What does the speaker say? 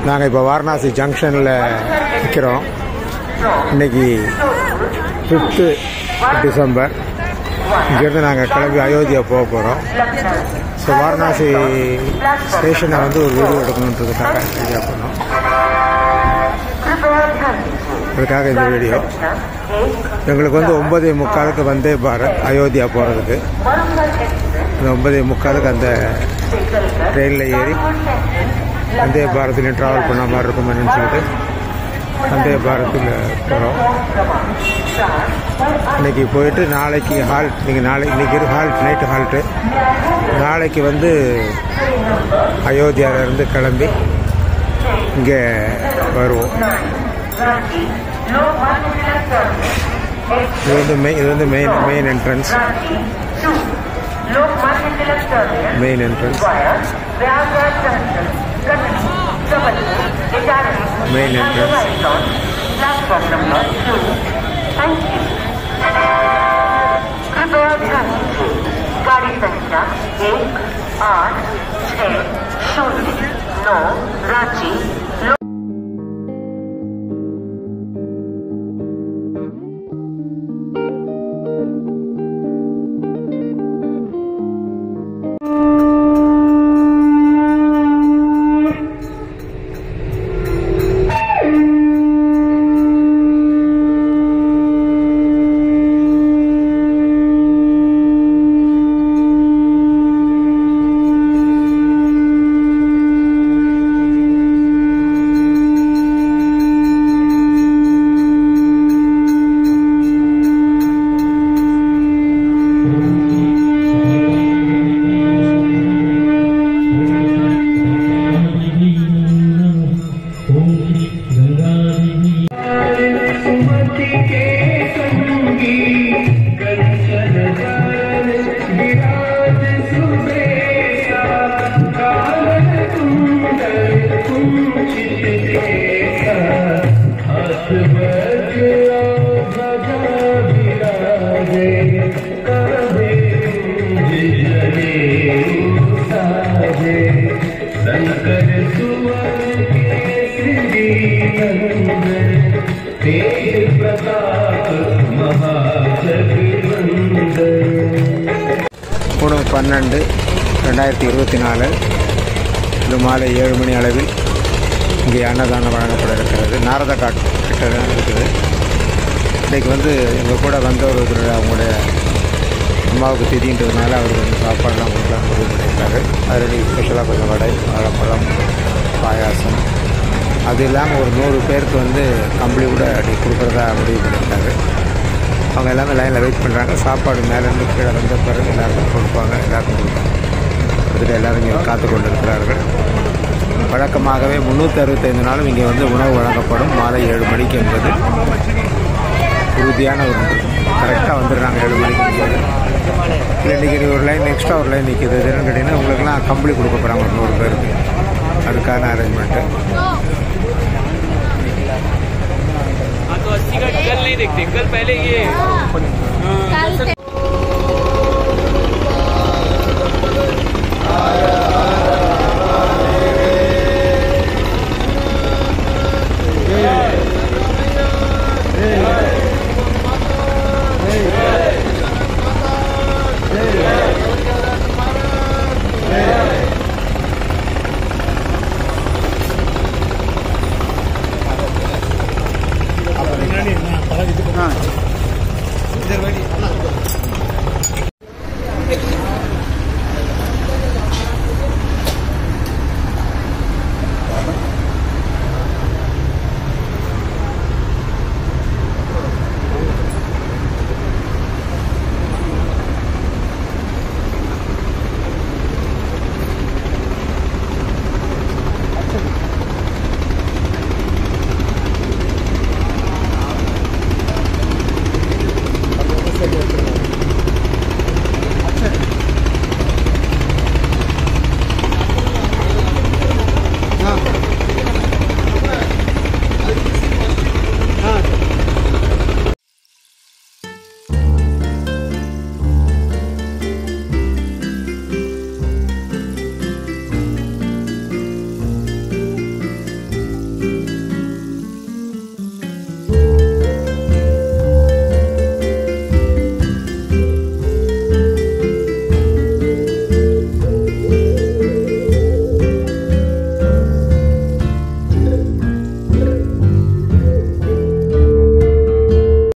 நாங்கள் இப்போ வாரணாசி ஜங்ஷனில் நிற்கிறோம். இன்னைக்கு 5 டிசம்பர். இங்கேருந்து நாங்கள் கிளம்பி அயோத்தியா போக போகிறோம். ஸோ வாரணாசி ஸ்டேஷனை வந்து ஒரு வீடியோ எடுக்கணுன்றதுக்காக ஐடியா பண்ணோம். அதுக்காக இந்த வீடியோ. எங்களுக்கு வந்து 9:45 வந்தே பாரத் அயோத்தியா போகிறதுக்கு. அந்த 9:45 அந்த ட்ரெயினில் ஏறி வந்தே பாரத்லையும் ட்ராவல் பண்ண மாதிரி இருக்கும் என்னன்னு சொல்லிட்டு வந்தே பாரத்தில் போகிறோம். இன்னைக்கு போயிட்டு நாளைக்கு ஹால்ட். இன்னைக்கு ஹால்ட், நைட்டு ஹால்ட்டு. நாளைக்கு வந்து அயோத்தியாவிலேருந்து கிளம்பி இங்கே வருவோம். இது வந்து main entrance. Main entrance main entrance. गाड़ी संख्या 18609 रांची। June 12, 2024 இது மாலை 7 மணி அளவில் இங்கே அன்னதானம் வழங்கப்பட இருக்கிறது. நாரத காட் கிட்ட தான் இருக்குது. இன்றைக்கு வந்து எங்கள் கூட வந்தவர் அவங்களுடைய அம்மாவுக்கு திதின்றதுனால அவருக்கு வந்து சாப்பாடுலாம் கொடுக்கலாம் முடிவு பண்ணியிருக்காரு. அதில் ஸ்பெஷலாக கொஞ்சம் வடை, வாழைப்பழம், பாயாசம், அது இல்லாமல் ஒரு 100 பேருக்கு வந்து கம்பளி கூட அப்படி கொடுக்குறதா முடிவு பண்ணியிருக்காரு. அவங்க எல்லாமே லைனில் வெயிட் பண்ணுறாங்க. சாப்பாடு மேலேருந்து கீழே வந்த பிறகு எல்லாருக்கும் கொடுப்பாங்க. எல்லாருக்கும் கொடுப்பாங்க. அதுக்கிட்ட எல்லோரும் இங்கே காத்து கொண்டு இருக்கிறார்கள். வழக்கமாகவே 365 நாளும் இங்கே வந்து உணவு வழங்கப்படும். மாலை 7 மணிக்கு என்பது உறுதியான ஒரு கரெக்டாக வந்துடுறாங்க 7 மணிக்கு. இல்லை இன்றைக்கி ஒரு லைன் எக்ஸ்ட்ரா ஒரு லைன் நிற்கிது. என்னன்னு கேட்டிங்கன்னா உங்களுக்குலாம் கம்பளி கொடுக்க போகிறாங்க ஒரு 100 பேருக்கு. அதுக்கான அரேஞ்ச்மெண்ட்டு. तो 80 का कल नहीं देखते, कल पहले ये